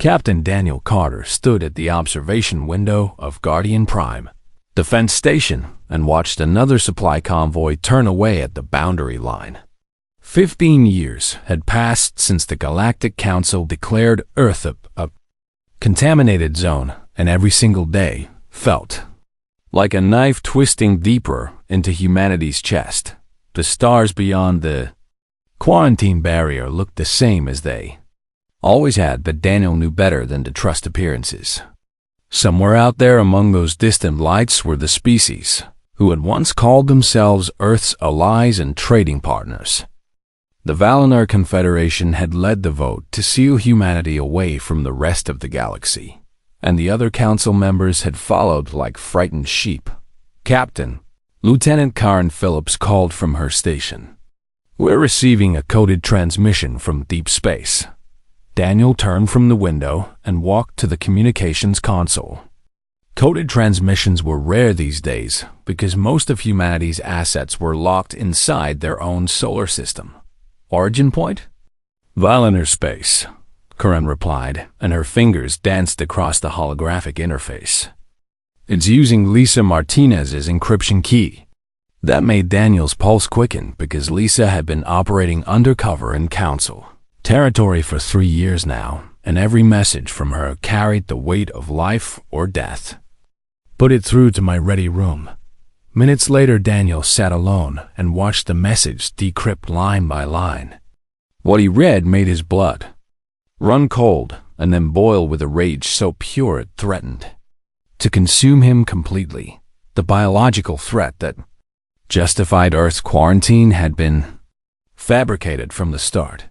Captain Daniel Carter stood at the observation window of Guardian Prime Defense Station and watched another supply convoy turn away at the boundary line. 15 years had passed since the Galactic Council declared Earth a contaminated zone, and every single day felt like a knife twisting deeper into humanity's chest. The stars beyond the quarantine barrier looked the same as they always had, but Daniel knew better than to trust appearances. Somewhere out there among those distant lights were the species who had once called themselves Earth's allies and trading partners. The Valinor Confederation had led the vote to seal humanity away from the rest of the galaxy, and the other council members had followed like frightened sheep. Captain Lieutenant Karen Phillips called from her station. "We're receiving a coded transmission from deep space." Daniel turned from the window and walked to the communications console. Coded transmissions were rare these days because most of humanity's assets were locked inside their own solar system. "Origin point?" "Valinor space," Karen replied, and her fingers danced across the holographic interface. "It's using Lisa Martinez's encryption key." That made Daniel's pulse quicken because Lisa had been operating undercover in Council territory for 3 years now, and every message from her carried the weight of life or death. "Put it through to my ready room." Minutes later, Daniel sat alone and watched the message decrypt line by line. What he read made his blood run cold and then boil with a rage so pure it threatened to consume him completely. The biological threat that justified Earth's quarantine had been fabricated from the start.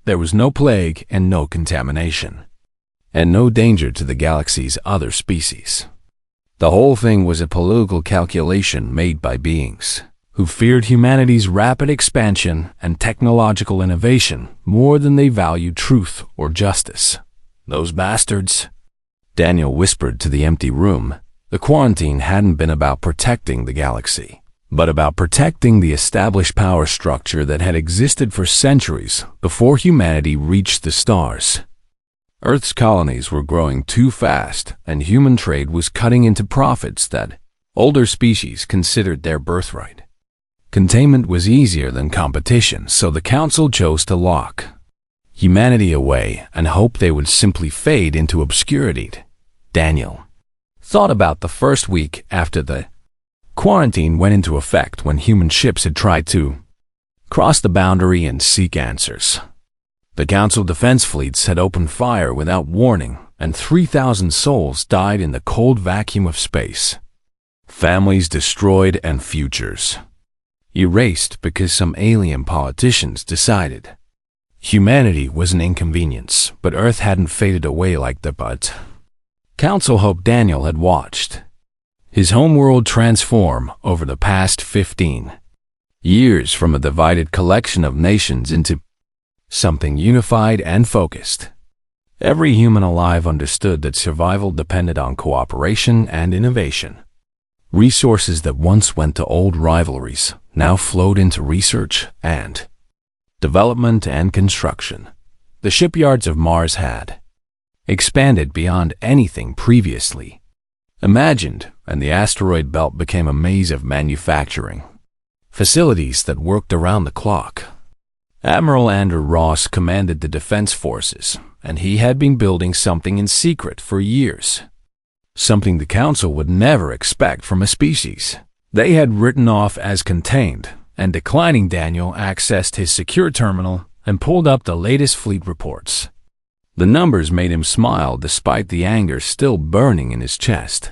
There was no plague and no contamination, and no danger to the galaxy's other species. The whole thing was a political calculation made by beings who feared humanity's rapid expansion and technological innovation more than they valued truth or justice. Those bastards, Daniel whispered to the empty room. The quarantine hadn't been about protecting the galaxy, but about protecting the established power structure that had existed for centuries before humanity reached the stars. Earth's colonies were growing too fast, and human trade was cutting into profits that older species considered their birthright. Containment was easier than competition, so the Council chose to lock humanity away and hope they would simply fade into obscurity. Daniel thought about the first week after the quarantine went into effect, when human ships had tried to cross the boundary and seek answers. The Council defense fleets had opened fire without warning, and 3,000 souls died in the cold vacuum of space. Families destroyed and futures erased because some alien politicians decided humanity was an inconvenience, but Earth hadn't faded away like the Council hoped. Daniel had watched his homeworld transform over the past 15 years from a divided collection of nations into something unified and focused. Every human alive understood that survival depended on cooperation and innovation. Resources that once went to old rivalries now flowed into research and development and construction. The shipyards of Mars had expanded beyond anything previously imagined, and the asteroid belt became a maze of manufacturing facilities that worked around the clock. Admiral Andrew Ross commanded the defense forces, and he had been building something in secret for years. Something the Council would never expect from a species they had written off as contained, and declining. Daniel accessed his secure terminal and pulled up the latest fleet reports. The numbers made him smile despite the anger still burning in his chest.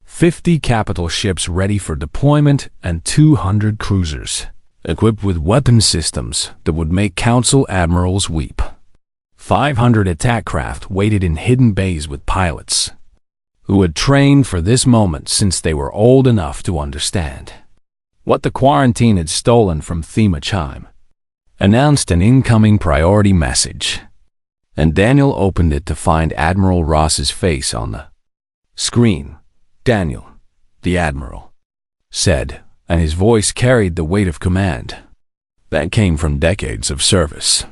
50 capital ships ready for deployment and 200 cruisers equipped with weapon systems that would make Council admirals weep. 500 attack craft waited in hidden bays with pilots who had trained for this moment since they were old enough to understand what the quarantine had stolen from Thema Chime. Announced an incoming priority message, and Daniel opened it to find Admiral Ross's face on the screen. "Daniel, the Admiral said, and his voice carried the weight of command that came from decades of service.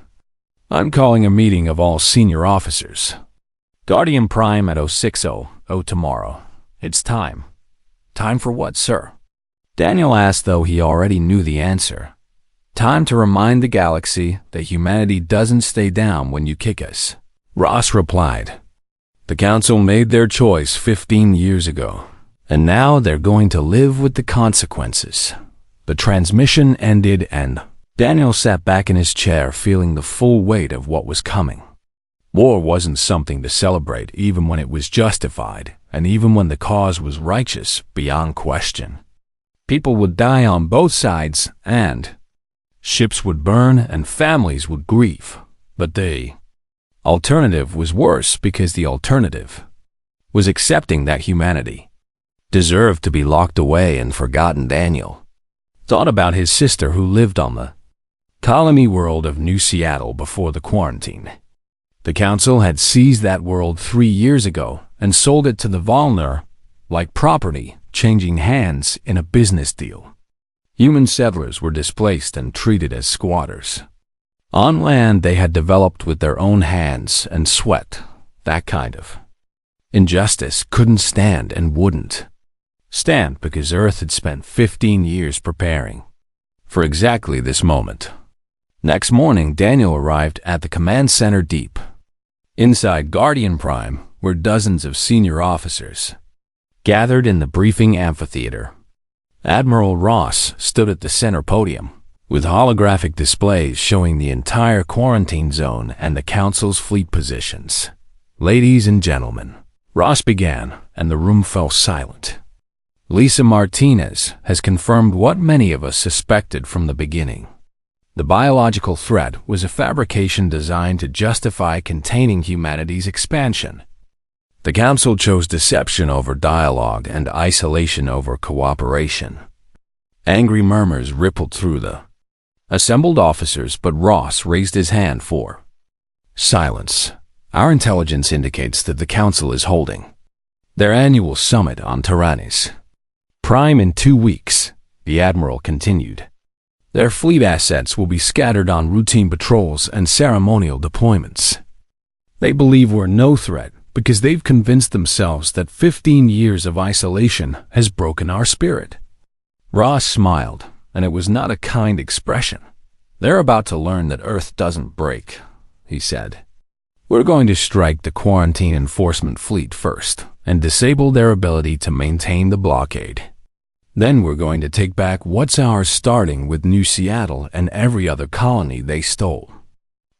"I'm calling a meeting of all senior officers. Guardian Prime at 0600 tomorrow. It's time. Time for what, sir? Daniel asked, though he already knew the answer. Time to remind the galaxy that humanity doesn't stay down when you kick us. Ross replied. The Council made their choice 15 years ago, and now they're going to live with the consequences. The transmission ended and Daniel sat back in his chair, feeling the full weight of what was coming. War wasn't something to celebrate, even when it was justified, and even when the cause was righteous beyond question. People would die on both sides, and ships would burn and families would grieve. But the alternative was worse, because the alternative was accepting that humanity deserved to be locked away and forgotten. Daniel thought about his sister, who lived on the colony world of New Seattle before the quarantine. The Council had seized that world 3 years ago and sold it to the Volner like property, changing hands in a business deal. Human settlers were displaced and treated as squatters. On land, they had developed with their own hands and sweat. That kind of injustice couldn't stand and wouldn't stand, because Earth had spent 15 years preparing for exactly this moment. Next morning, Daniel arrived at the command center deep inside Guardian Prime, where dozens of senior officers gathered in the briefing amphitheater. Admiral Ross stood at the center podium, with holographic displays showing the entire quarantine zone and the Council's fleet positions. Ladies and gentlemen, Ross began, and the room fell silent. Lisa Martinez has confirmed what many of us suspected from the beginning. The biological threat was a fabrication designed to justify containing humanity's expansion. The Council chose deception over dialogue and isolation over cooperation. Angry murmurs rippled through the assembled officers, but Ross raised his hand for silence. Our intelligence indicates that the Council is holding their annual summit on Tyrannus Prime in 2 weeks, the Admiral continued. Their fleet assets will be scattered on routine patrols and ceremonial deployments. They believe we're no threat because they've convinced themselves that 15 years of isolation has broken our spirit. Ross smiled, and it was not a kind expression. They're about to learn that Earth doesn't break, he said. We're going to strike the quarantine enforcement fleet first and disable their ability to maintain the blockade. Then we're going to take back what's ours, starting with New Seattle and every other colony they stole.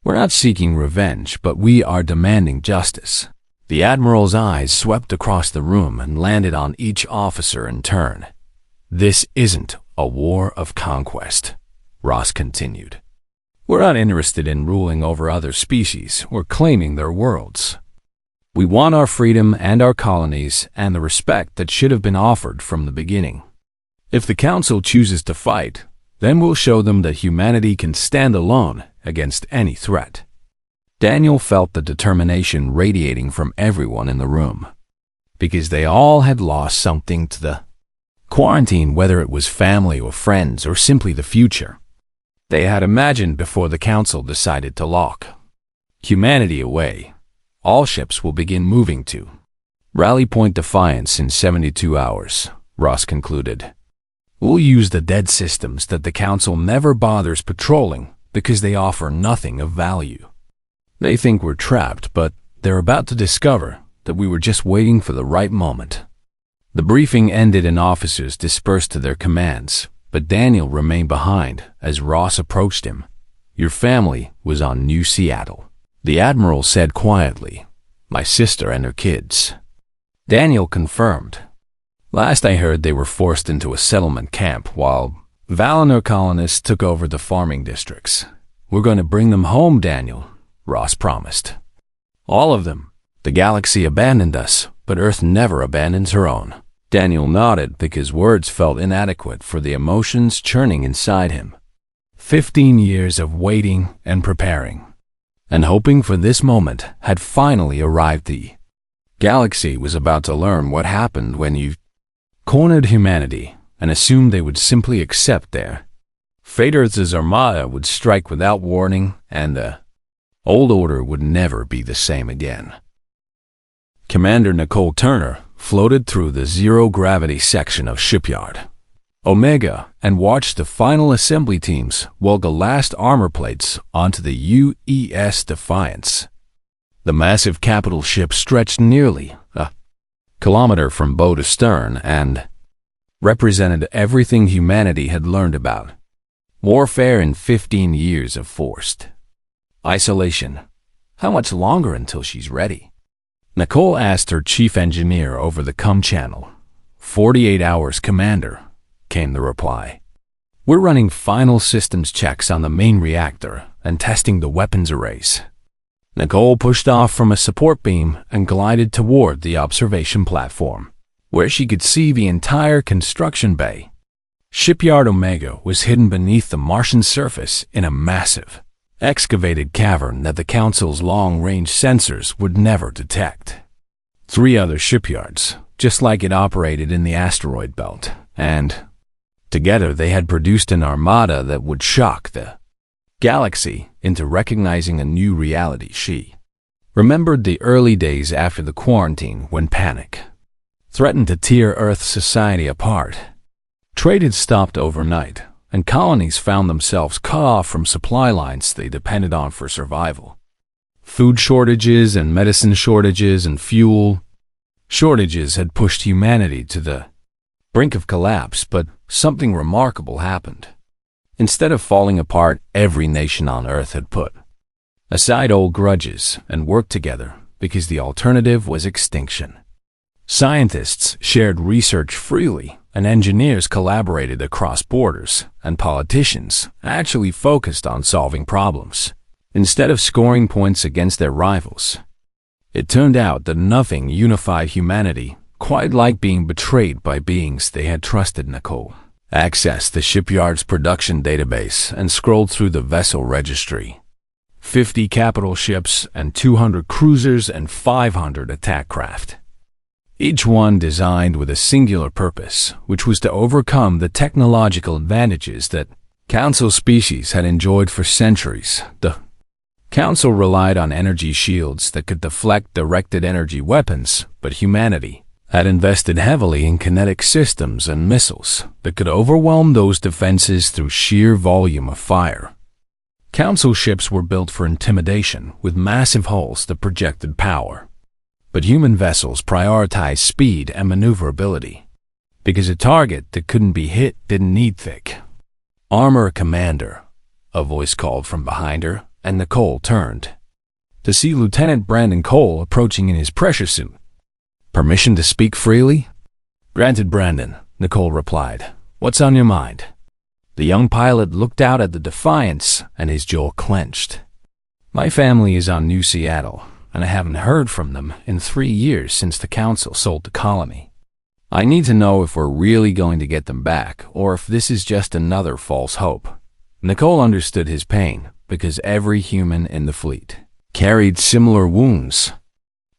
We're not seeking revenge, but we are demanding justice. The Admiral's eyes swept across the room and landed on each officer in turn. This isn't a war of conquest, Ross continued. We're not interested in ruling over other species or claiming their worlds. We want our freedom and our colonies and the respect that should have been offered from the beginning. If the Council chooses to fight, then we'll show them that humanity can stand alone against any threat. Daniel felt the determination radiating from everyone in the room, because they all had lost something to the quarantine, whether it was family or friends or simply the future they had imagined before the Council decided to lock humanity away. All ships will begin moving to Rally Point Defiance in 72 hours, Ross concluded. We'll use the dead systems that the Council never bothers patrolling because they offer nothing of value. They think we're trapped, but they're about to discover that we were just waiting for the right moment. The briefing ended and officers dispersed to their commands, but Daniel remained behind as Ross approached him. Your family was on New Seattle, the Admiral said quietly. My sister and her kids. Daniel confirmed. Last I heard, they were forced into a settlement camp while Valinor colonists took over the farming districts. We're going to bring them home, Daniel, Ross promised. All of them. The galaxy abandoned us, but Earth never abandons her own. Daniel nodded because words felt inadequate for the emotions churning inside him. 15 years of waiting and preparing, and hoping for this moment had finally arrived. The galaxy was about to learn what happened when you cornered humanity and assumed they would simply accept their fate. Earth's Armada would strike without warning, and the old order would never be the same again. Commander Nicole Turner floated through the zero-gravity section of Shipyard Omega and watched the final assembly teams weld the last armor plates onto the UES Defiance. The massive capital ship stretched nearly a kilometer from bow to stern and represented everything humanity had learned about warfare in 15 years of forced isolation. How much longer until she's ready? Nicole asked her chief engineer over the comm channel. 48 hours, Commander, came the reply. We're running final systems checks on the main reactor and testing the weapons arrays. Nicole pushed off from a support beam and glided toward the observation platform, where she could see the entire construction bay. Shipyard Omega was hidden beneath the Martian surface in a massive, excavated cavern that the Council's long-range sensors would never detect. 3 other shipyards, just like it, operated in the asteroid belt, and together they had produced an armada that would shock the galaxy into recognizing a new reality. She remembered the early days after the quarantine when panic threatened to tear Earth's society apart. Trade had stopped overnight, and colonies found themselves cut off from supply lines they depended on for survival. Food shortages and medicine shortages and fuel shortages had pushed humanity to the brink of collapse, but something remarkable happened. Instead of falling apart, every nation on Earth had put aside old grudges and worked together because the alternative was extinction. Scientists shared research freely, and engineers collaborated across borders, and politicians actually focused on solving problems instead of scoring points against their rivals. It turned out that nothing unified humanity quite like being betrayed by beings they had trusted. Nicole accessed the shipyard's production database and scrolled through the vessel registry. 50 capital ships and 200 cruisers and 500 attack craft. Each one designed with a singular purpose, which was to overcome the technological advantages that Council species had enjoyed for centuries. The Council relied on energy shields that could deflect directed energy weapons, but humanity had invested heavily in kinetic systems and missiles that could overwhelm those defenses through sheer volume of fire. Council ships were built for intimidation with massive hulls that projected power. But human vessels prioritized speed and maneuverability, because a target that couldn't be hit didn't need thick armor. Commander, a voice called from behind her, and Nicole turned to see Lieutenant Brandon Cole approaching in his pressure suit. Permission to speak freely? Granted, Brandon, Nicole replied. What's on your mind? The young pilot looked out at the Defiance, and his jaw clenched. My family is on New Seattle, and I haven't heard from them in 3 years since the Council sold the colony. I need to know if we're really going to get them back, or if this is just another false hope. Nicole understood his pain, because every human in the fleet carried similar wounds.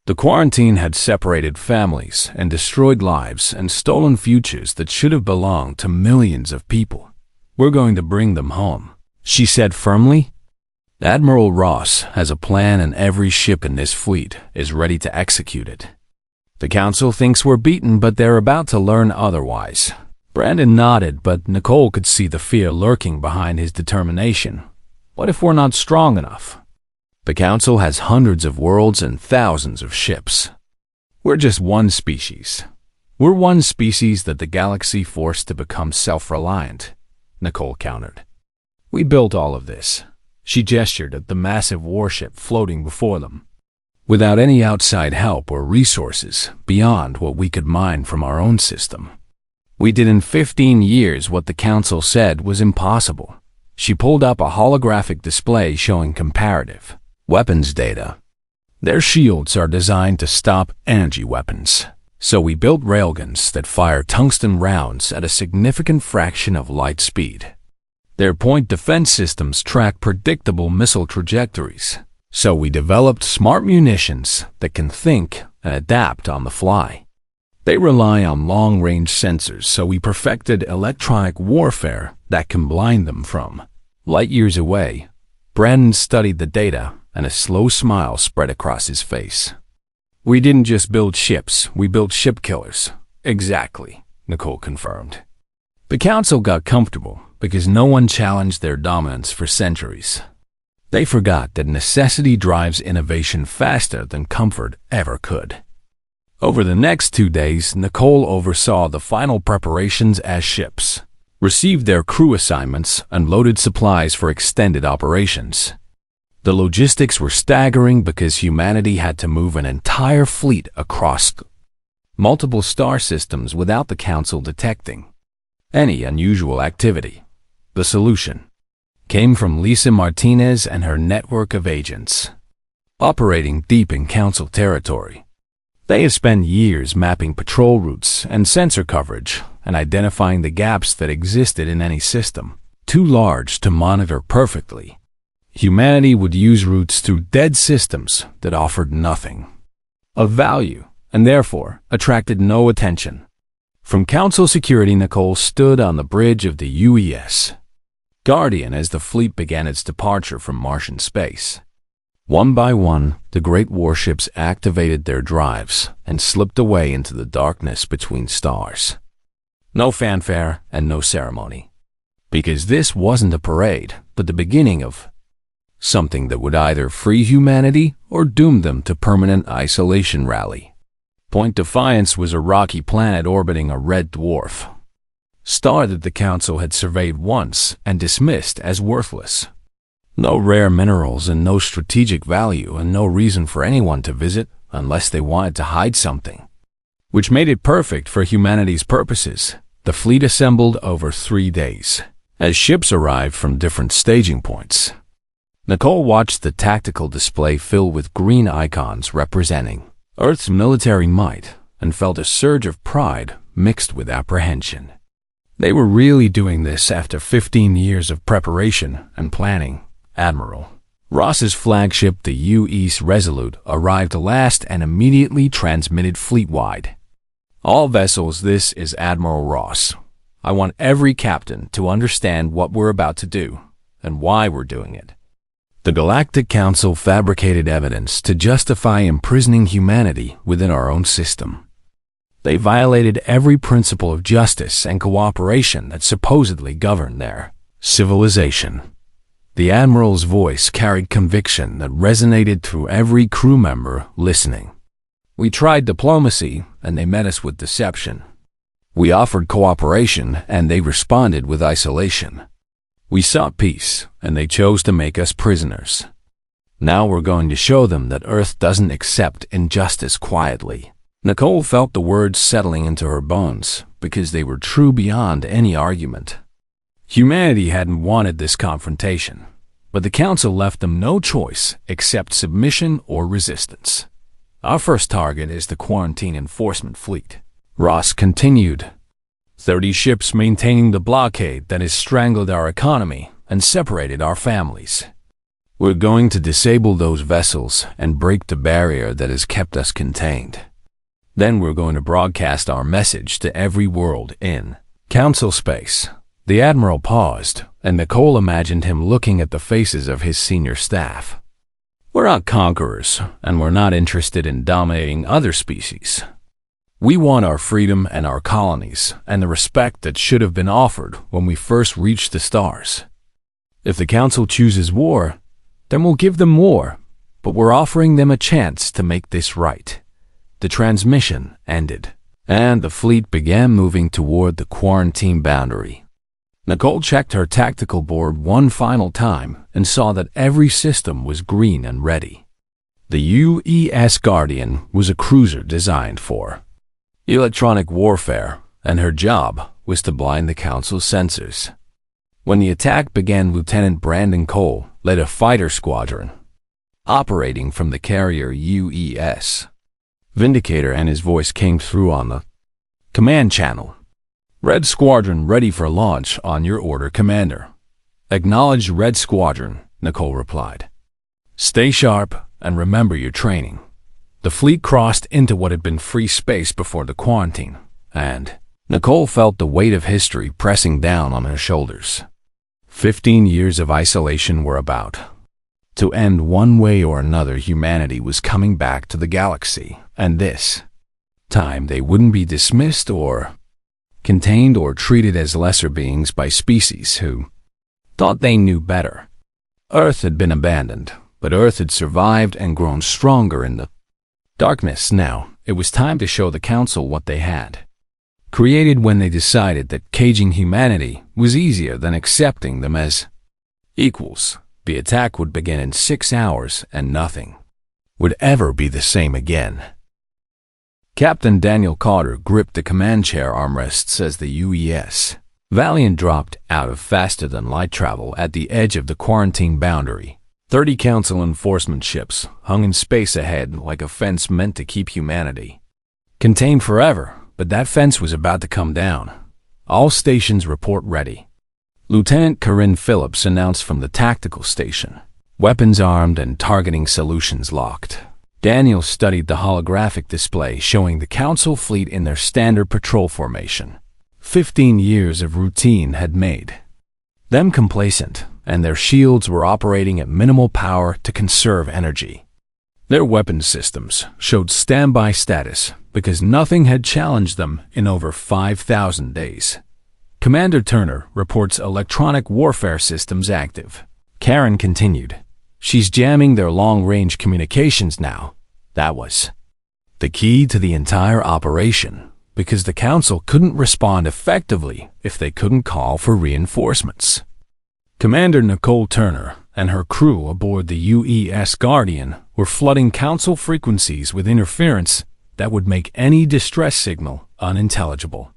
The quarantine had separated families and destroyed lives and stolen futures that should have belonged to millions of people. We're going to bring them home, she said firmly. Admiral Ross has a plan, and every ship in this fleet is ready to execute it. The Council thinks we're beaten, but they're about to learn otherwise. Brandon nodded, but Nicole could see the fear lurking behind his determination. What if we're not strong enough? The Council has hundreds of worlds and thousands of ships. We're just one species. We're one species that the galaxy forced to become self-reliant, Nicole countered. We built all of this. She gestured at the massive warship floating before them, without any outside help or resources beyond what we could mine from our own system. We did in 15 years what the Council said was impossible. She pulled up a holographic display showing comparative weapons data. Their shields are designed to stop energy weapons, so we built railguns that fire tungsten rounds at a significant fraction of light speed. Their point defense systems track predictable missile trajectories, so we developed smart munitions that can think and adapt on the fly. They rely on long-range sensors, so we perfected electronic warfare that can blind them from light years away. Brandon studied the data, and a slow smile spread across his face. We didn't just build ships, we built ship killers. Exactly, Nicole confirmed. The council got comfortable because no one challenged their dominance for centuries. They forgot that necessity drives innovation faster than comfort ever could. Over the next 2 days, Nicole oversaw the final preparations as ships received their crew assignments and loaded supplies for extended operations. The logistics were staggering because humanity had to move an entire fleet across multiple star systems without the Council detecting any unusual activity. The solution came from Lisa Martinez and her network of agents, operating deep in Council territory. They have spent years mapping patrol routes and sensor coverage and identifying the gaps that existed in any system, too large to monitor perfectly. Humanity would use routes through dead systems that offered nothing of value and therefore attracted no attention. From Council security, Nicole stood on the bridge of the UES Guardian as the fleet began its departure from Martian space. One by one, the great warships activated their drives and slipped away into the darkness between stars. No fanfare and no ceremony. Because this wasn't a parade, but the beginning of something that would either free humanity or doom them to permanent isolation. Rally Point Defiance was a rocky planet orbiting a red dwarf star that the Council had surveyed once and dismissed as worthless. No rare minerals and no strategic value and no reason for anyone to visit unless they wanted to hide something, which made it perfect for humanity's purposes. The fleet assembled over 3 days as ships arrived from different staging points. Nicole watched the tactical display fill with green icons representing Earth's military might and felt a surge of pride mixed with apprehension. They were really doing this after 15 years of preparation and planning. Admiral Ross's flagship, the U.S. Resolute, arrived last and immediately transmitted fleet-wide. All vessels, this is Admiral Ross. I want every captain to understand what we're about to do and why we're doing it. The Galactic Council fabricated evidence to justify imprisoning humanity within our own system. They violated every principle of justice and cooperation that supposedly governed their civilization. The Admiral's voice carried conviction that resonated through every crew member listening. We tried diplomacy, and they met us with deception. We offered cooperation, and they responded with isolation. We sought peace, and they chose to make us prisoners. Now we're going to show them that Earth doesn't accept injustice quietly. Nicole felt the words settling into her bones because they were true beyond any argument. Humanity hadn't wanted this confrontation, but the Council left them no choice except submission or resistance. Our first target is the quarantine enforcement fleet, Ross continued. 30 ships maintaining the blockade that has strangled our economy and separated our families. We're going to disable those vessels and break the barrier that has kept us contained. Then we're going to broadcast our message to every world in Council space. The Admiral paused, and Nicole imagined him looking at the faces of his senior staff. We're not conquerors, and we're not interested in dominating other species. We want our freedom and our colonies, and the respect that should have been offered when we first reached the stars. If the Council chooses war, then we'll give them war, but we're offering them a chance to make this right. The transmission ended, and the fleet began moving toward the quarantine boundary. Nicole checked her tactical board one final time and saw that every system was green and ready. The UES Guardian was a cruiser designed for electronic warfare, and her job was to blind the Council's sensors. When the attack began, Lieutenant Brandon Cole led a fighter squadron, operating from the carrier UES Vindicator, and his voice came through on the command channel. Red Squadron ready for launch on your order, Commander. Acknowledged, Red Squadron, Nicole replied. Stay sharp and remember your training. The fleet crossed into what had been free space before the quarantine, and Nicole felt the weight of history pressing down on her shoulders. 15 years of isolation were about To end one way or another, humanity was coming back to the galaxy, and this time they wouldn't be dismissed or contained or treated as lesser beings by species who thought they knew better. Earth had been abandoned, but Earth had survived and grown stronger in the darkness. Now, it was time to show the Council what they had created when they decided that caging humanity was easier than accepting them as equals. The attack would begin in 6 hours, and nothing would ever be the same again. Captain Daniel Carter gripped the command chair armrests as the UES Valiant dropped out of faster-than-light travel at the edge of the quarantine boundary. 30 Council enforcement ships hung in space ahead like a fence meant to keep humanity contained forever, but that fence was about to come down. All stations report ready. Lieutenant Corinne Phillips announced from the tactical station. Weapons armed and targeting solutions locked. Daniel studied the holographic display showing the Council fleet in their standard patrol formation. 15 years of routine had made them complacent, and their shields were operating at minimal power to conserve energy. Their weapons systems showed standby status because nothing had challenged them in over 5,000 days. Commander Turner reports electronic warfare systems active. Karen continued. She's jamming their long-range communications now. That was the key to the entire operation, because the Council couldn't respond effectively if they couldn't call for reinforcements. Commander Nicole Turner and her crew aboard the UES Guardian were flooding Council frequencies with interference that would make any distress signal unintelligible.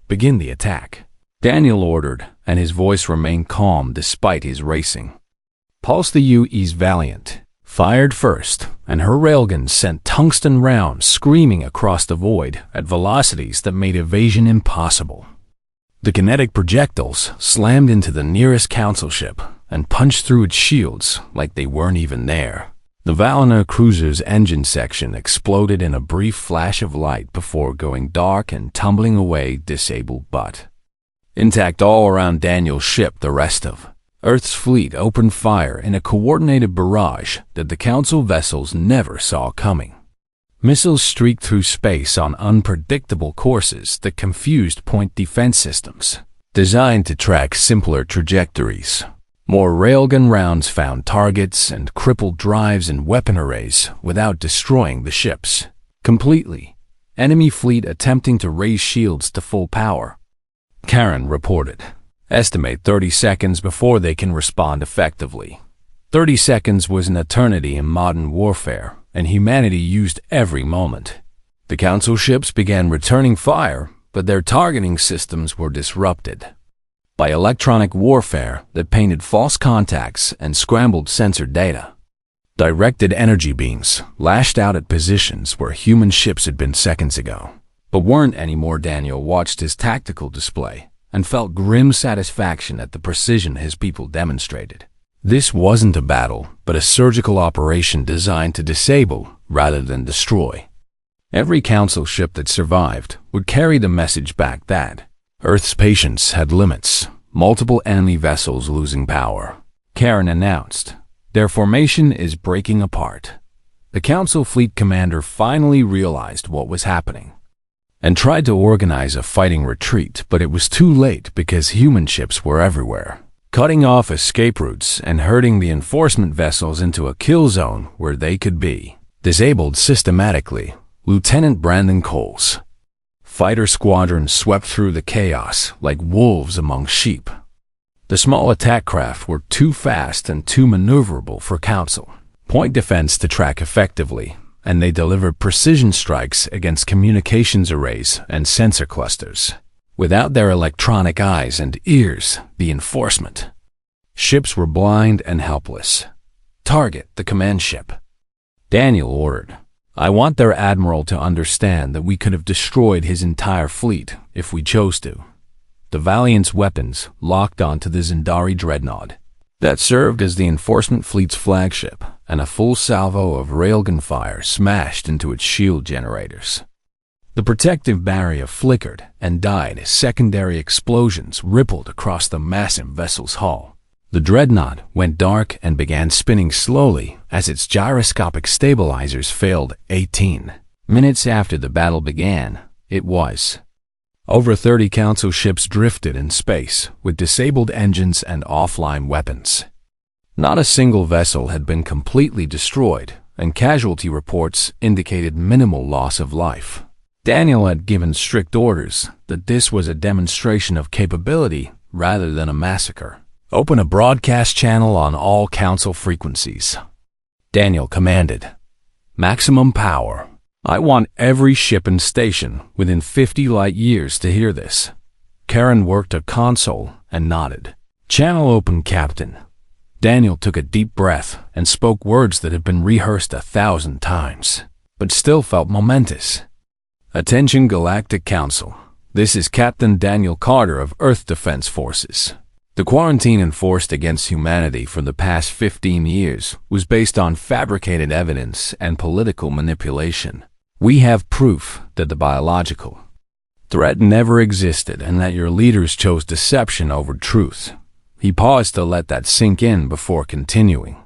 Begin the attack, Daniel ordered, and his voice remained calm despite his racing. Pulse the UES Valiant fired first, and her railguns sent tungsten rounds screaming across the void at velocities that made evasion impossible. The kinetic projectiles slammed into the nearest Council ship and punched through its shields like they weren't even there. The Valina cruiser's engine section exploded in a brief flash of light before going dark and tumbling away disabled but intact all around Daniel's ship. The rest of Earth's fleet opened fire in a coordinated barrage that the Council vessels never saw coming. Missiles streaked through space on unpredictable courses that confused point defense systems, designed to track simpler trajectories. More railgun rounds found targets and crippled drives and weapon arrays without destroying the ships completely. Enemy fleet attempting to raise shields to full power. Karen reported. Estimate 30 seconds before they can respond effectively. 30 seconds was an eternity in modern warfare, and humanity used every moment. The Council ships began returning fire, but their targeting systems were disrupted by electronic warfare that painted false contacts and scrambled sensor data. Directed energy beams lashed out at positions where human ships had been seconds ago, but weren't anymore. Daniel watched his tactical display and felt grim satisfaction at the precision his people demonstrated. This wasn't a battle, but a surgical operation designed to disable rather than destroy. Every Council ship that survived would carry the message back that Earth's patience had limits. Multiple enemy vessels losing power. Karen announced, their formation is breaking apart. The Council fleet commander finally realized what was happening and tried to organize a fighting retreat, but it was too late because human ships were everywhere, cutting off escape routes and herding the enforcement vessels into a kill zone where they could be disabled systematically. Lieutenant Brandon Coles' fighter squadron swept through the chaos like wolves among sheep. The small attack craft were too fast and too maneuverable for Council point defense to track effectively, and they delivered precision strikes against communications arrays and sensor clusters. Without their electronic eyes and ears, the enforcement ships were blind and helpless. Target the command ship, Daniel ordered. I want their admiral to understand that we could have destroyed his entire fleet if we chose to. The Valiant's weapons locked onto the Zendari dreadnought that served as the enforcement fleet's flagship, and a full salvo of railgun fire smashed into its shield generators. The protective barrier flickered and died as secondary explosions rippled across the massive vessel's hull. The dreadnought went dark and began spinning slowly as its gyroscopic stabilizers failed 18 minutes after the battle began. It was over 30 Council ships drifted in space with disabled engines and offline weapons. Not a single vessel had been completely destroyed, and casualty reports indicated minimal loss of life. Daniel had given strict orders that this was a demonstration of capability rather than a massacre. Open a broadcast channel on all Council frequencies, Daniel commanded. Maximum power. I want every ship and station within 50 light years to hear this. Karen worked a console and nodded. Channel open, Captain. Daniel took a deep breath and spoke words that had been rehearsed 1,000 times, but still felt momentous. Attention Galactic Council. This is Captain Daniel Carter of Earth Defense Forces. The quarantine enforced against humanity for the past 15 years was based on fabricated evidence and political manipulation. We have proof that the biological threat never existed and that your leaders chose deception over truth. He paused to let that sink in before continuing.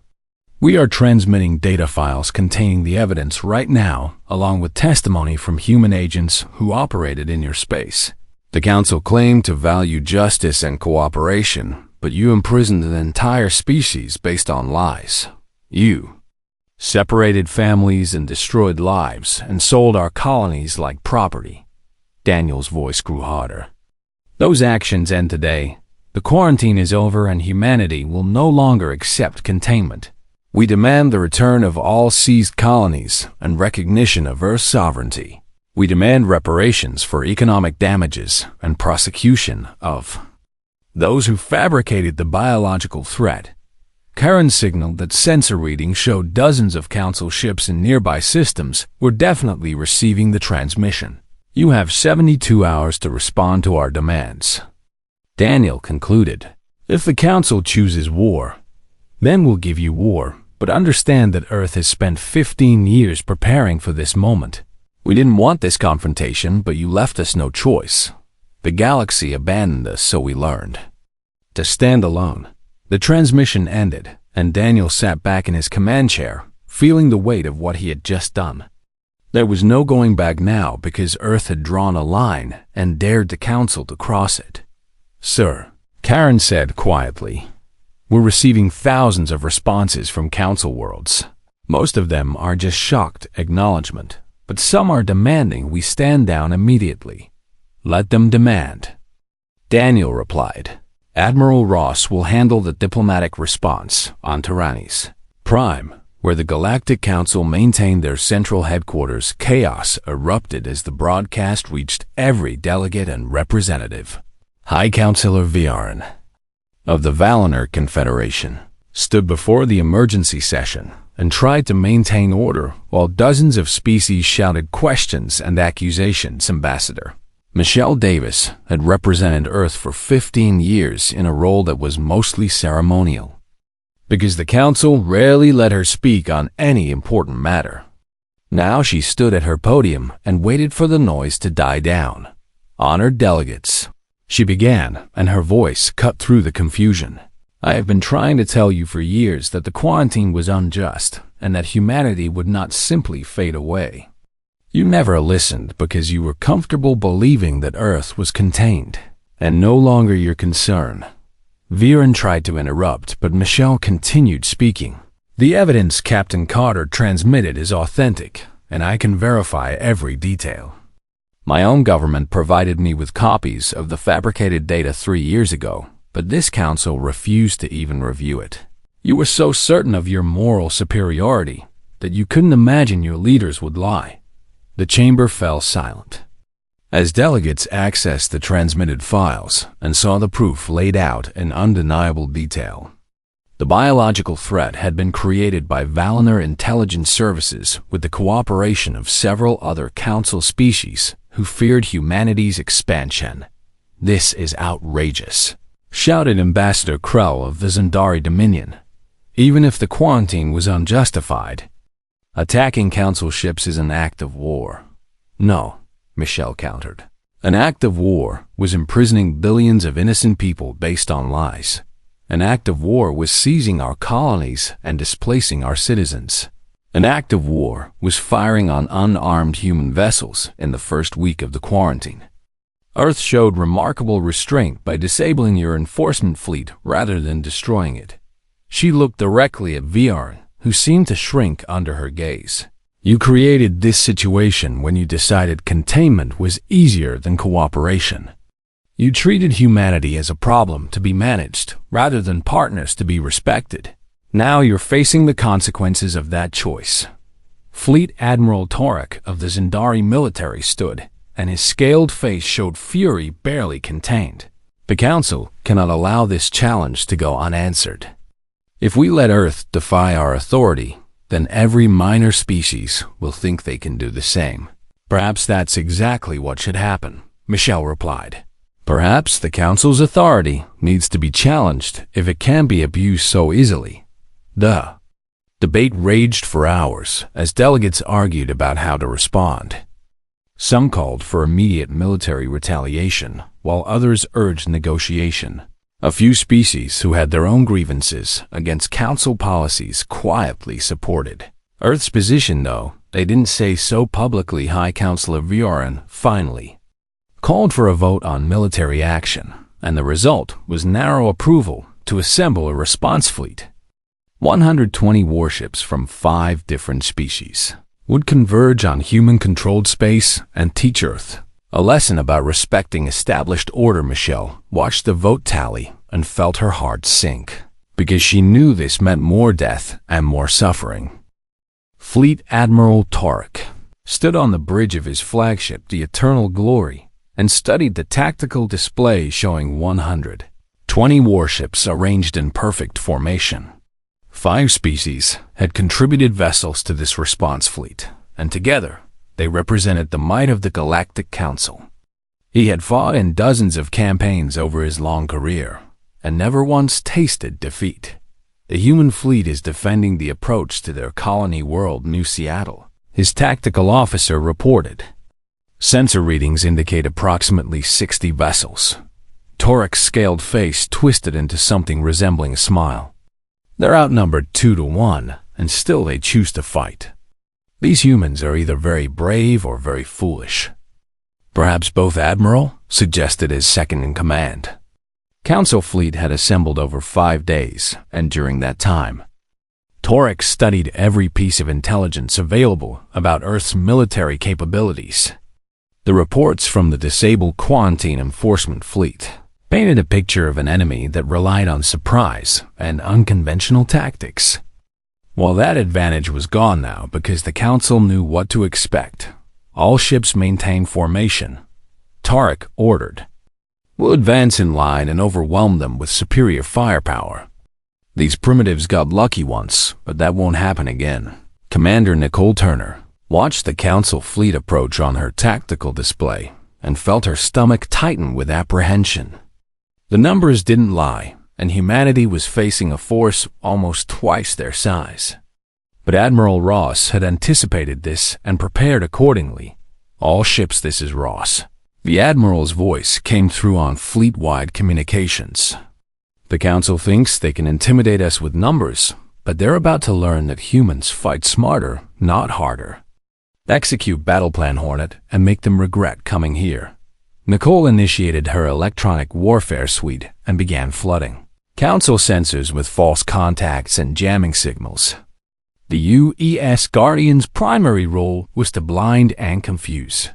We are transmitting data files containing the evidence right now, along with testimony from human agents who operated in your space. The Council claimed to value justice and cooperation, but you imprisoned an entire species based on lies. You separated families and destroyed lives and sold our colonies like property. Daniel's voice grew harder. Those actions end today. The quarantine is over and humanity will no longer accept containment. We demand the return of all seized colonies and recognition of Earth's sovereignty. We demand reparations for economic damages and prosecution of those who fabricated the biological threat. Karen signaled that sensor readings showed dozens of Council ships in nearby systems were definitely receiving the transmission. You have 72 hours to respond to our demands. Daniel concluded. If the Council chooses war, then we'll give you war, but understand that Earth has spent 15 years preparing for this moment. We didn't want this confrontation, but you left us no choice. The galaxy abandoned us, so we learned to stand alone. The transmission ended, and Daniel sat back in his command chair, feeling the weight of what he had just done. There was no going back now because Earth had drawn a line and dared the Council to cross it. Sir, Karen said quietly, we're receiving thousands of responses from Council worlds. Most of them are just shocked acknowledgement, but some are demanding we stand down immediately. Let them demand. Daniel replied. Admiral Ross will handle the diplomatic response on Tyrannis Prime, where the Galactic Council maintained their central headquarters. Chaos erupted as the broadcast reached every delegate and representative. High Councilor Viaran of the Valinor Confederation stood before the emergency session and tried to maintain order while dozens of species shouted questions and accusations. Ambassador Michelle Davis had represented Earth for 15 years in a role that was mostly ceremonial, because the Council rarely let her speak on any important matter. Now she stood at her podium and waited for the noise to die down. Honored delegates, she began, and her voice cut through the confusion. I have been trying to tell you for years that the quarantine was unjust and that humanity would not simply fade away. You never listened because you were comfortable believing that Earth was contained and no longer your concern. Viren tried to interrupt, but Michelle continued speaking. The evidence Captain Carter transmitted is authentic, and I can verify every detail. My own government provided me with copies of the fabricated data 3 years ago, but this Council refused to even review it. You were so certain of your moral superiority that you couldn't imagine your leaders would lie. The chamber fell silent as delegates accessed the transmitted files and saw the proof laid out in undeniable detail. The biological threat had been created by Valinor Intelligence Services with the cooperation of several other Council species who feared humanity's expansion. This is outrageous, shouted Ambassador Krell of the Zendari Dominion. Even if the quarantine was unjustified, attacking Council ships is an act of war. No, Michelle countered. An act of war was imprisoning billions of innocent people based on lies. An act of war was seizing our colonies and displacing our citizens. An act of war was firing on unarmed human vessels in the first week of the quarantine. Earth showed remarkable restraint by disabling your enforcement fleet rather than destroying it. She looked directly at VR, who seemed to shrink under her gaze. You created this situation when you decided containment was easier than cooperation. You treated humanity as a problem to be managed rather than partners to be respected. Now you're facing the consequences of that choice. Fleet Admiral Torek of the Zendari military stood, and his scaled face showed fury barely contained. The Council cannot allow this challenge to go unanswered. If we let Earth defy our authority, then every minor species will think they can do the same. Perhaps that's exactly what should happen, Michelle replied. Perhaps the Council's authority needs to be challenged if it can be abused so easily. The debate raged for hours as delegates argued about how to respond. Some called for immediate military retaliation, while others urged negotiation. A few species who had their own grievances against Council policies quietly supported Earth's position, though they didn't say so publicly. High Counselor Vioran finally called for a vote on military action, and the result was narrow approval to assemble a response fleet. 120 warships from 5 different species would converge on human-controlled space and teach Earth a lesson about respecting established order. Michelle watched the vote tally and felt her heart sink, because she knew this meant more death and more suffering. Fleet Admiral Torek stood on the bridge of his flagship, the Eternal Glory, and studied the tactical display showing 120 warships arranged in perfect formation. 5 species had contributed vessels to this response fleet, and together they represented the might of the Galactic Council. He had fought in dozens of campaigns over his long career, and never once tasted defeat. The human fleet is defending the approach to their colony world, New Seattle, his tactical officer reported. Sensor readings indicate approximately 60 vessels. Torek's scaled face twisted into something resembling a smile. They're outnumbered 2 to 1, and still they choose to fight. These humans are either very brave or very foolish. Perhaps both, Admiral, suggested his second-in-command. Council fleet had assembled over 5 days, and during that time, Torek studied every piece of intelligence available about Earth's military capabilities. The reports from the disabled quarantine enforcement fleet painted a picture of an enemy that relied on surprise and unconventional tactics. While that advantage was gone now because the Council knew what to expect, all ships maintain formation. Torek ordered, "We'll advance in line and overwhelm them with superior firepower." These primitives got lucky once, but that won't happen again. Commander Nicole Turner watched the Council fleet approach on her tactical display and felt her stomach tighten with apprehension. The numbers didn't lie, and humanity was facing a force almost twice their size. But Admiral Ross had anticipated this and prepared accordingly. "All ships, this is Ross." The Admiral's voice came through on fleet-wide communications. "The Council thinks they can intimidate us with numbers, but they're about to learn that humans fight smarter, not harder. Execute Battle Plan Hornet and make them regret coming here." Nicole initiated her electronic warfare suite and began flooding Council sensors with false contacts and jamming signals. The UES Guardian's primary role was to blind and confuse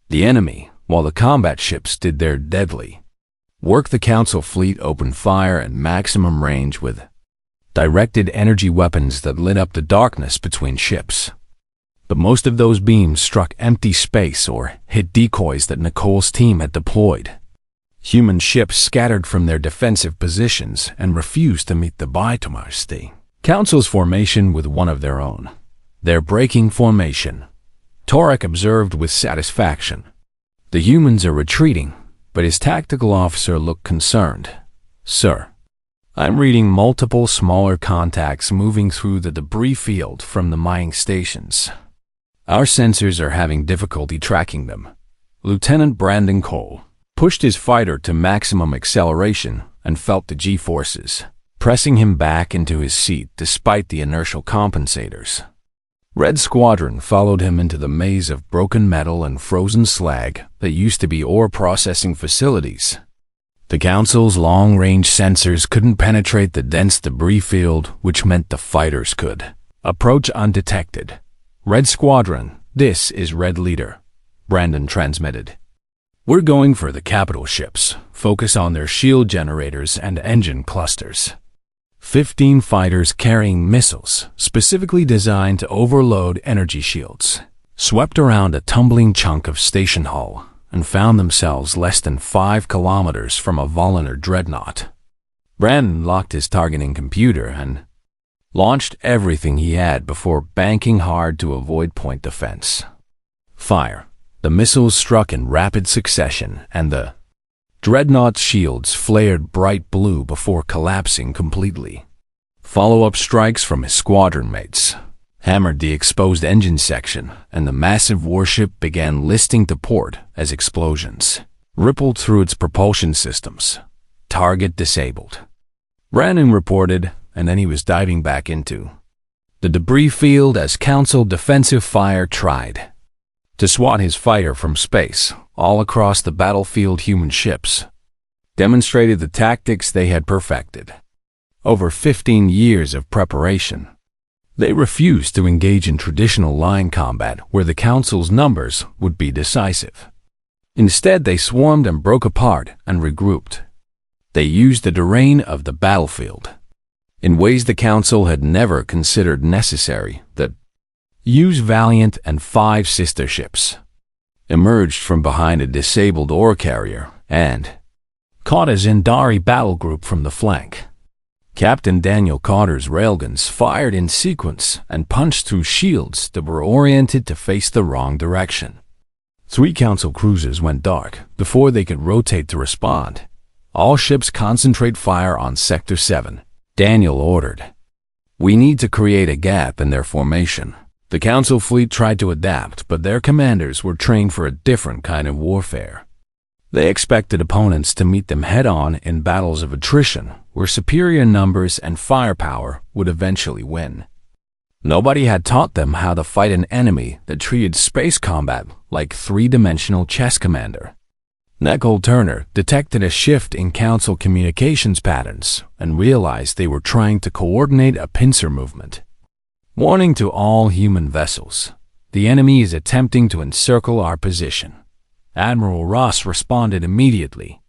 the enemy, while the combat ships did their deadly work. The Council fleet opened fire at maximum range with directed energy weapons that lit up the darkness between ships. But most of those beams struck empty space or hit decoys that Nicole's team had deployed. Human ships scattered from their defensive positions and refused to meet the Baitomasti Council's formation with one of their own. "They're breaking formation," Torek observed with satisfaction. "The humans are retreating," but his tactical officer looked concerned. "Sir, I'm reading multiple smaller contacts moving through the debris field from the mining stations. Our sensors are having difficulty tracking them." Lieutenant Brandon Cole pushed his fighter to maximum acceleration and felt the G-forces pressing him back into his seat despite the inertial compensators. Red Squadron followed him into the maze of broken metal and frozen slag that used to be ore processing facilities. The Council's long-range sensors couldn't penetrate the dense debris field, which meant the fighters could. Approach undetected. Red Squadron, this is Red Leader, Brandon transmitted. We're going for the capital ships. Focus on their shield generators and engine clusters. 15 fighters carrying missiles, specifically designed to overload energy shields, swept around a tumbling chunk of station hull and found themselves less than 5 kilometers from a Volunteer dreadnought. Brandon locked his targeting computer and launched everything he had before banking hard to avoid point defense. Fire. The missiles struck in rapid succession, and the dreadnought's shields flared bright blue before collapsing completely. Follow-up strikes from his squadron mates hammered the exposed engine section, and the massive warship began listing to port as explosions rippled through its propulsion systems. Target disabled. Brandon reported, and then he was diving back into the debris field as Council defensive fire tried to swat his fighter from space. All across the battlefield, human ships demonstrated the tactics they had perfected over 15 years of preparation. They refused to engage in traditional line combat where the Council's numbers would be decisive. Instead, they swarmed and broke apart and regrouped. They used the terrain of the battlefield in ways the Council had never considered necessary. The Use Valiant and 5 sister ships emerged from behind a disabled ore carrier and caught a Zendari battle group from the flank. Captain Daniel Carter's railguns fired in sequence and punched through shields that were oriented to face the wrong direction. 3 Council cruisers went dark before they could rotate to respond. All ships concentrate fire on Sector 7, Daniel ordered. We need to create a gap in their formation. The Council fleet tried to adapt, but their commanders were trained for a different kind of warfare. They expected opponents to meet them head-on in battles of attrition, where superior numbers and firepower would eventually win. Nobody had taught them how to fight an enemy that treated space combat like three-dimensional chess commander. Nicole Turner detected a shift in Council communications patterns and realized they were trying to coordinate a pincer movement. Warning to all human vessels. The enemy is attempting to encircle our position. Admiral Ross responded immediately.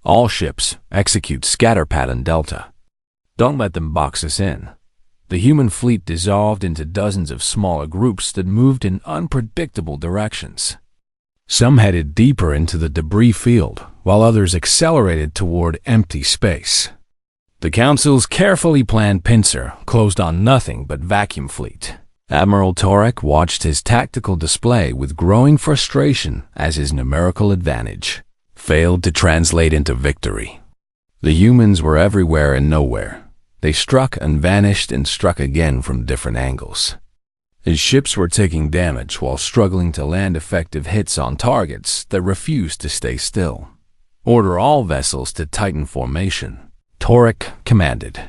All ships execute scatter pattern Delta. Don't let them box us in. The human fleet dissolved into dozens of smaller groups that moved in unpredictable directions. Some headed deeper into the debris field, while others accelerated toward empty space. The Council's carefully planned pincer closed on nothing but vacuum fleet. Admiral Torek watched his tactical display with growing frustration as his numerical advantage failed to translate into victory. The humans were everywhere and nowhere. They struck and vanished and struck again from different angles. His ships were taking damage while struggling to land effective hits on targets that refused to stay still. Order all vessels to Titan formation, Torek commanded.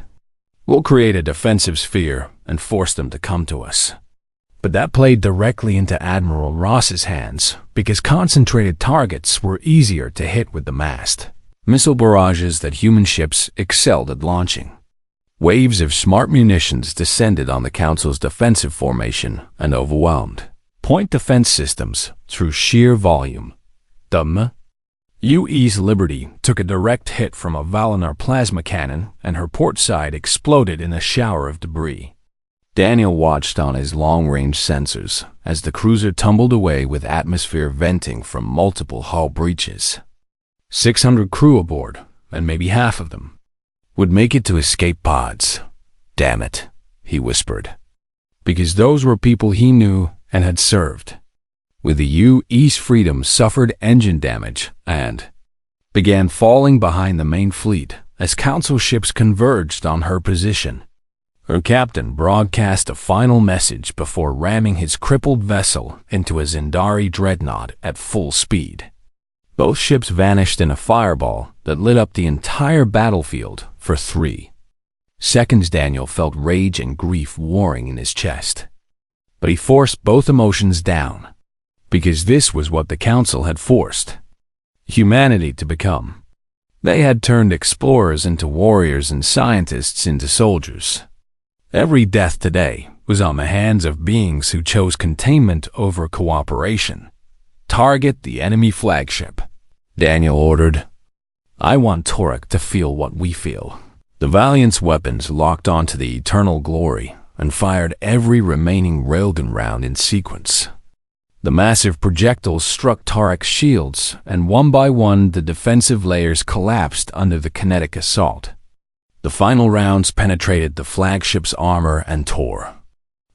We'll create a defensive sphere and force them to come to us. But that played directly into Admiral Ross's hands because concentrated targets were easier to hit with the mast. Missile barrages that human ships excelled at launching. Waves of smart munitions descended on the Council's defensive formation and overwhelmed point defense systems through sheer volume. The UE's Liberty took a direct hit from a Valinar plasma cannon, and her port side exploded in a shower of debris. Daniel watched on his long-range sensors as the cruiser tumbled away with atmosphere venting from multiple hull breaches. 600 crew aboard, and maybe half of them would make it to escape pods. Damn it, he whispered, because those were people he knew and had served. With the UE's Freedom suffered engine damage and began falling behind the main fleet as Council ships converged on her position. Her captain broadcast a final message before ramming his crippled vessel into a Zendari dreadnought at full speed. Both ships vanished in a fireball that lit up the entire battlefield for 3 seconds. Daniel felt rage and grief warring in his chest. But he forced both emotions down, because this was what the Council had forced humanity to become. They had turned explorers into warriors and scientists into soldiers. Every death today was on the hands of beings who chose containment over cooperation. "Target the enemy flagship," Daniel ordered. "I want Torek to feel what we feel." The Valiant's weapons locked onto the Eternal Glory and fired every remaining railgun round in sequence. The massive projectiles struck Tarek's shields, and one by one the defensive layers collapsed under the kinetic assault. The final rounds penetrated the flagship's armor and tore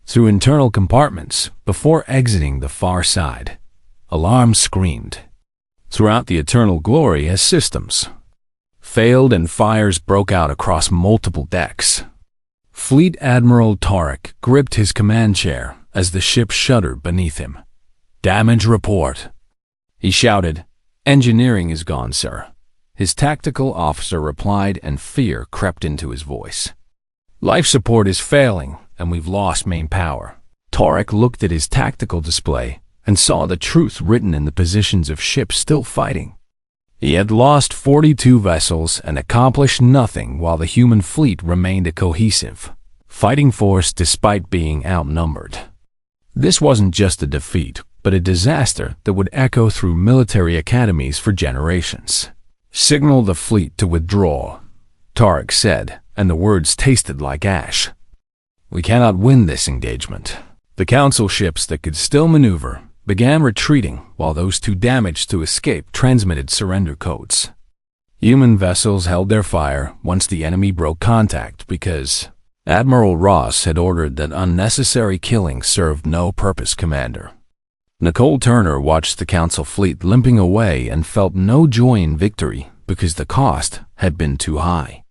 through internal compartments before exiting the far side. Alarms screamed throughout the Eternal Glory as systems failed and fires broke out across multiple decks. Fleet Admiral Tarek gripped his command chair as the ship shuddered beneath him. "Damage report," he shouted. "Engineering is gone, sir," his tactical officer replied, and fear crept into his voice. "Life support is failing, and we've lost main power." Tarek looked at his tactical display and saw the truth written in the positions of ships still fighting. He had lost 42 vessels and accomplished nothing while the human fleet remained a cohesive fighting force despite being outnumbered. This wasn't just a defeat, but a disaster that would echo through military academies for generations. "Signal the fleet to withdraw," Tarek said, and the words tasted like ash. "We cannot win this engagement." The Council ships that could still maneuver began retreating, while those too damaged to escape transmitted surrender codes. Human vessels held their fire once the enemy broke contact because Admiral Ross had ordered that unnecessary killing served no purpose. Commander Nicole Turner watched the Council fleet limping away and felt no joy in victory because the cost had been too high.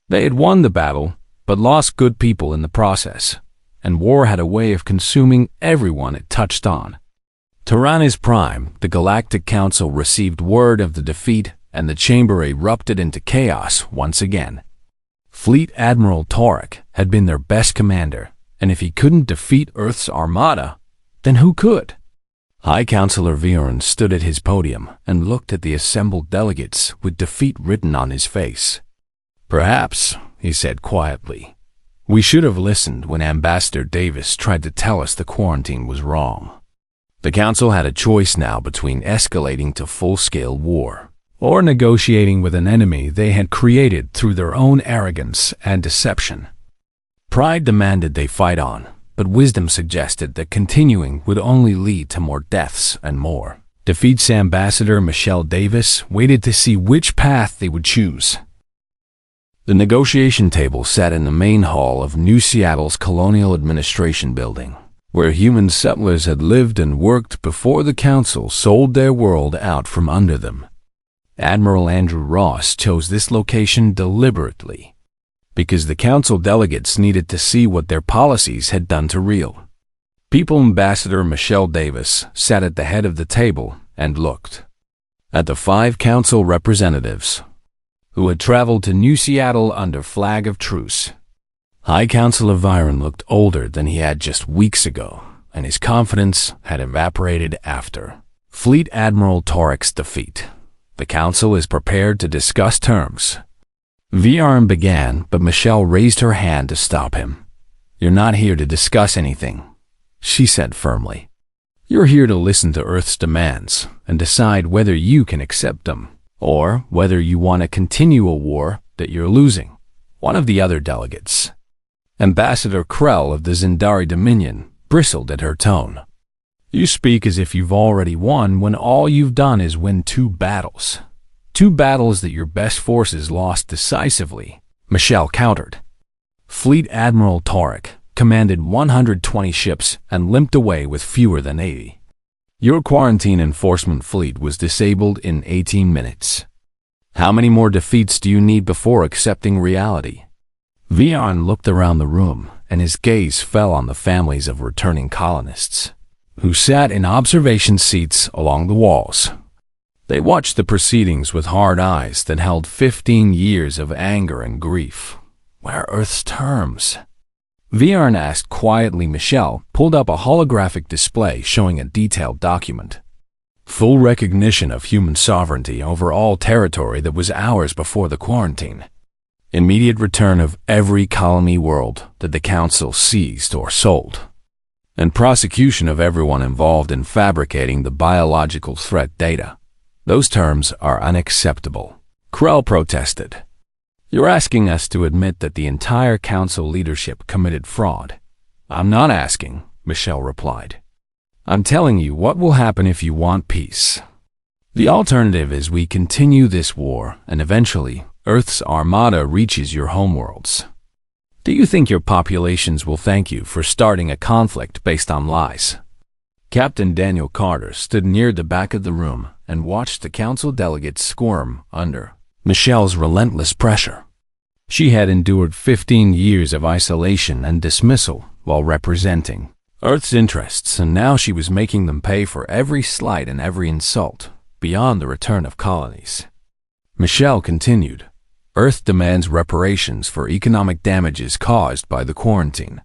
They had won the battle, but lost good people in the process, and war had a way of consuming everyone it touched on. Tyrannus Prime, the Galactic Council, received word of the defeat, and the chamber erupted into chaos once again. Fleet Admiral Tarek had been their best commander, and if he couldn't defeat Earth's Armada, then who could? High Counselor Viren stood at his podium and looked at the assembled delegates with defeat written on his face. "Perhaps," he said quietly, "we should have listened when Ambassador Davis tried to tell us the quarantine was wrong." The Council had a choice now between escalating to full-scale war or negotiating with an enemy they had created through their own arrogance and deception. Pride demanded they fight on, but wisdom suggested that continuing would only lead to more deaths and more defeats. Ambassador Michelle Davis waited to see which path they would choose. The negotiation table sat in the main hall of New Seattle's Colonial Administration Building, where human settlers had lived and worked before the Council sold their world out from under them. Admiral Andrew Ross chose this location deliberately because the Council delegates needed to see what their policies had done to real people. Ambassador Michelle Davis sat at the head of the table and looked at the 5 Council representatives who had traveled to New Seattle under flag of truce. High Counselor Viren looked older than he had just weeks ago, and his confidence had evaporated after Fleet Admiral Tarek's defeat. "The Council is prepared to discuss terms." Viren began, but Michelle raised her hand to stop him. "You're not here to discuss anything," she said firmly. "You're here to listen to Earth's demands and decide whether you can accept them, or whether you want to continue a war that you're losing." One of the other delegates, Ambassador Krell of the Zindari Dominion, bristled at her tone. "You speak as if you've already won when all you've done is win 2 battles. 2 battles that your best forces lost decisively," Michelle countered. Fleet Admiral Tarek commanded 120 ships and limped away with fewer than 80. Your quarantine enforcement fleet was disabled in 18 minutes. How many more defeats do you need before accepting reality? Viren looked around the room, and his gaze fell on the families of returning colonists, who sat in observation seats along the walls. They watched the proceedings with hard eyes that held 15 years of anger and grief. Where are Earth's terms? Viarn asked quietly. Michelle pulled up a holographic display showing a detailed document. Full recognition of human sovereignty over all territory that was ours before the quarantine. Immediate return of every colony world that the Council seized or sold. And prosecution of everyone involved in fabricating the biological threat data. Those terms are unacceptable. Krell protested. You're asking us to admit that the entire Council leadership committed fraud. I'm not asking, Michelle replied. I'm telling you what will happen if you want peace. The alternative is we continue this war and eventually Earth's Armada reaches your homeworlds. Do you think your populations will thank you for starting a conflict based on lies? Captain Daniel Carter stood near the back of the room and watched the Council delegates squirm under Michelle's relentless pressure. She had endured 15 years of isolation and dismissal while representing Earth's interests, and now she was making them pay for every slight and every insult, beyond the return of colonies. Michelle continued, Earth demands reparations for economic damages caused by the quarantine.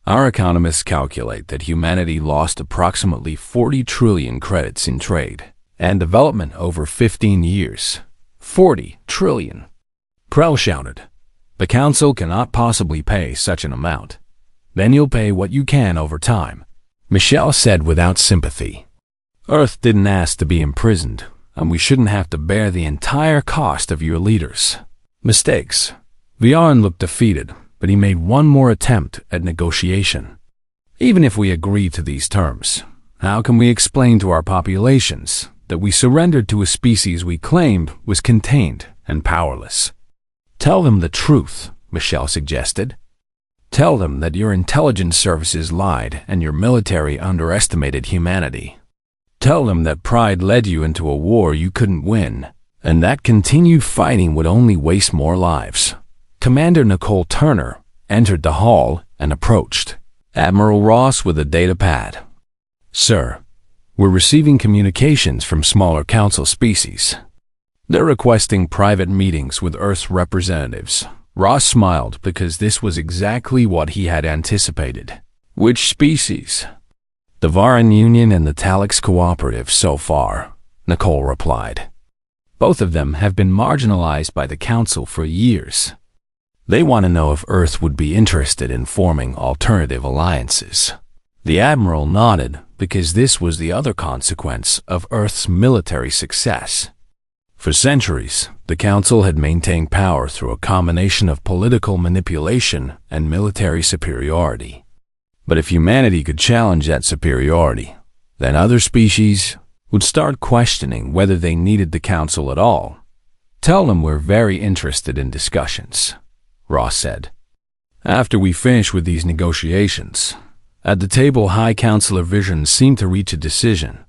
Our economists calculate that humanity lost approximately 40 trillion credits in trade and development over 15 years. 40 trillion. Prell shouted, The Council cannot possibly pay such an amount. Then you'll pay what you can over time, Michelle said without sympathy. Earth didn't ask to be imprisoned, and we shouldn't have to bear the entire cost of your leaders' mistakes. Viarn looked defeated, but he made one more attempt at negotiation. Even if we agree to these terms, how can we explain to our populations that we surrendered to a species we claimed was contained and powerless? Tell them the truth, Michelle suggested. Tell them that your intelligence services lied and your military underestimated humanity. Tell them that pride led you into a war you couldn't win, and that continued fighting would only waste more lives. Commander Nicole Turner entered the hall and approached Admiral Ross with a data pad. Sir, we're receiving communications from smaller Council species. They're requesting private meetings with Earth's representatives. Ross smiled because this was exactly what he had anticipated. Which species? The Varan Union and the Talix Cooperative so far, Nicole replied. Both of them have been marginalized by the Council for years. They want to know if Earth would be interested in forming alternative alliances. The Admiral nodded because this was the other consequence of Earth's military success. For centuries, the Council had maintained power through a combination of political manipulation and military superiority. But if humanity could challenge that superiority, then other species would start questioning whether they needed the Council at all. Tell them we're very interested in discussions, Ross said. After we finish with these negotiations, at the table High Councilor Vision seemed to reach a decision.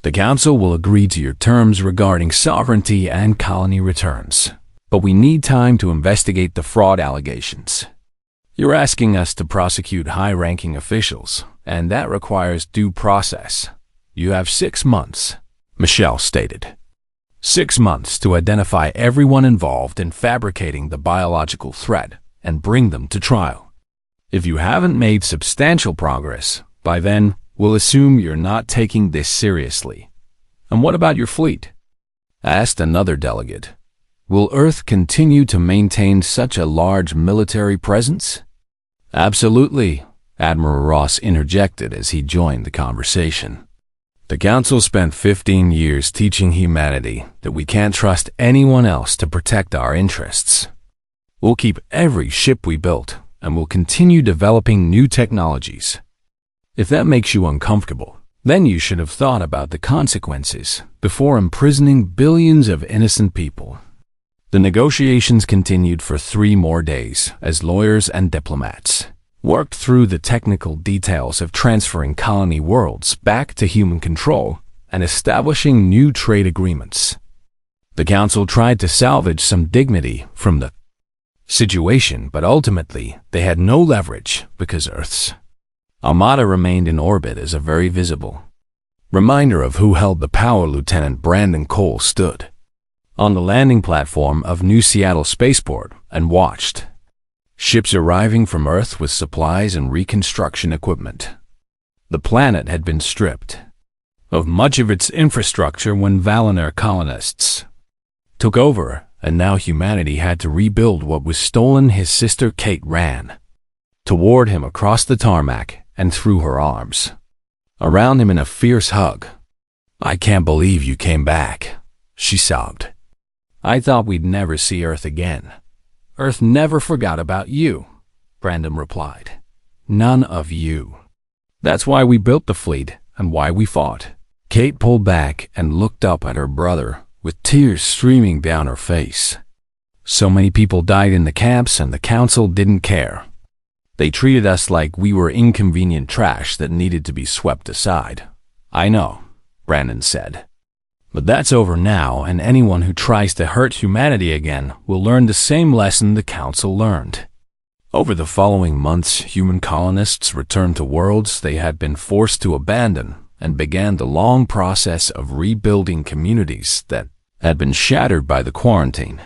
The Council will agree to your terms regarding sovereignty and colony returns, but we need time to investigate the fraud allegations. You're asking us to prosecute high-ranking officials, and that requires due process. You have 6 months, Michelle stated. 6 months to identify everyone involved in fabricating the biological threat and bring them to trial. If you haven't made substantial progress, by then, we'll assume you're not taking this seriously. And what about your fleet? Asked another delegate. Will Earth continue to maintain such a large military presence? Absolutely, Admiral Ross interjected as he joined the conversation. The Council spent 15 years teaching humanity that we can't trust anyone else to protect our interests. We'll keep every ship we built, and we'll continue developing new technologies. If that makes you uncomfortable, then you should have thought about the consequences before imprisoning billions of innocent people. The negotiations continued for 3 more days as lawyers and diplomats worked through the technical details of transferring colony worlds back to human control and establishing new trade agreements. The Council tried to salvage some dignity from the situation, but ultimately they had no leverage because Earth's Armada remained in orbit as a very visible Reminder of who held the power. Lieutenant Brandon Cole stood on the landing platform of New Seattle Spaceport and watched ships arriving from Earth with supplies and reconstruction equipment. The planet had been stripped of much of its infrastructure when Valinor colonists took over, and now humanity had to rebuild what was stolen. His sister Kate ran toward him across the tarmac and threw her arms around him in a fierce hug. "I can't believe you came back," she sobbed. "I thought we'd never see Earth again." "Earth never forgot about you," Brandon replied. "None of you. That's why we built the fleet and why we fought." Kate pulled back and looked up at her brother with tears streaming down her face. "So many people died in the camps and the council didn't care. They treated us like we were inconvenient trash that needed to be swept aside." "I know," Brandon said. "But that's over now, and anyone who tries to hurt humanity again will learn the same lesson the council learned." Over the following months, human colonists returned to worlds they had been forced to abandon and began the long process of rebuilding communities that had been shattered by the quarantine.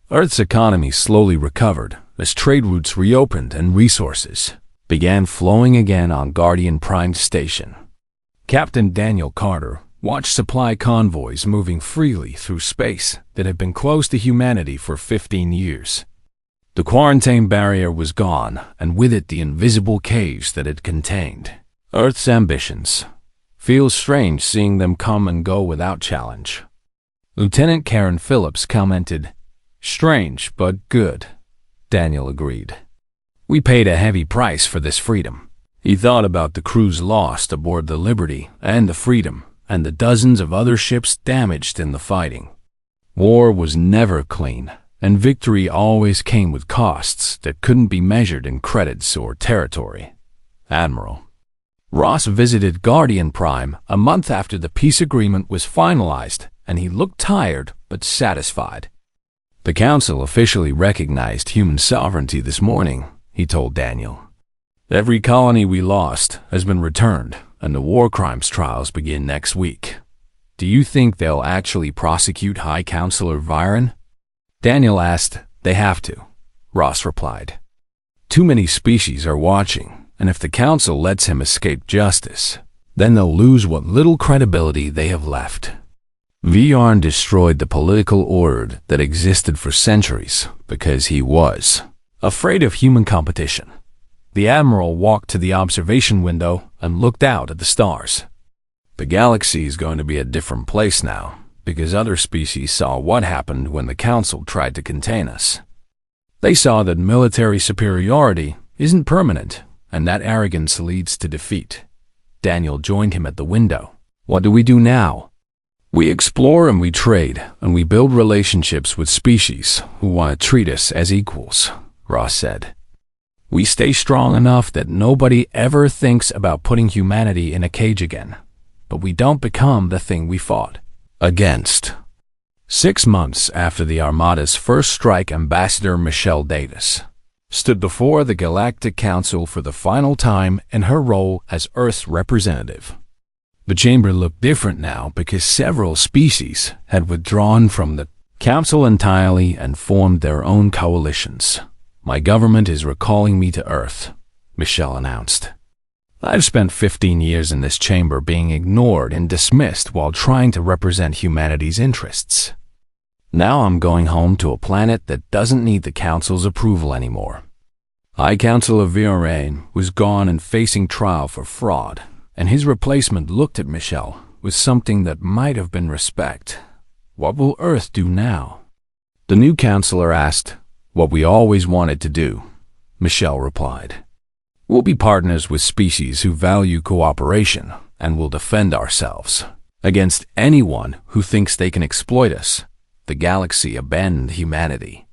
Earth's economy slowly recovered as trade routes reopened and resources began flowing again on Guardian Prime Station. Captain Daniel Carter watched supply convoys moving freely through space that had been closed to humanity for 15 years. The quarantine barrier was gone, and with it the invisible cage that it contained Earth's ambitions. "Feels strange seeing them come and go without challenge," Lieutenant Karen Phillips commented. "Strange, but good," Daniel agreed. "We paid a heavy price for this freedom." He thought about the crews lost aboard the Liberty and the Freedom, and the dozens of other ships damaged in the fighting. War was never clean, and victory always came with costs that couldn't be measured in credits or territory. Admiral Ross visited Guardian Prime a month after the peace agreement was finalized, and he looked tired but satisfied. "The Council officially recognized human sovereignty this morning," he told Daniel. "Every colony we lost has been returned, and the war crimes trials begin next week." "Do you think they'll actually prosecute High Counselor Viren?" Daniel asked. "They have to," Ross replied. "Too many species are watching, and if the Council lets him escape justice, then they'll lose what little credibility they have left." Viren destroyed the political order that existed for centuries because he was afraid of human competition. The Admiral walked to the observation window and looked out at the stars. "The galaxy is going to be a different place now, because other species saw what happened when the Council tried to contain us. They saw that military superiority isn't permanent, and that arrogance leads to defeat." Daniel joined him at the window. "What do we do now?" "We explore and we trade, and we build relationships with species who want to treat us as equals," Ross said. "We stay strong enough that nobody ever thinks about putting humanity in a cage again, but we don't become the thing we fought against." 6 months after the Armada's first strike, Ambassador Michelle Davis stood before the Galactic Council for the final time in her role as Earth's representative. The chamber looked different now because several species had withdrawn from the Council entirely and formed their own coalitions. "My government is recalling me to Earth," Michelle announced. "I've spent 15 years in this chamber being ignored and dismissed while trying to represent humanity's interests. Now I'm going home to a planet that doesn't need the Council's approval anymore." High Counselor Viren was gone and facing trial for fraud, and his replacement looked at Michelle with something that might have been respect. "What will Earth do now?" The new counselor asked. "What we always wanted to do," Michelle replied. "We'll be partners with species who value cooperation, and will defend ourselves against anyone who thinks they can exploit us. The galaxy abandoned humanity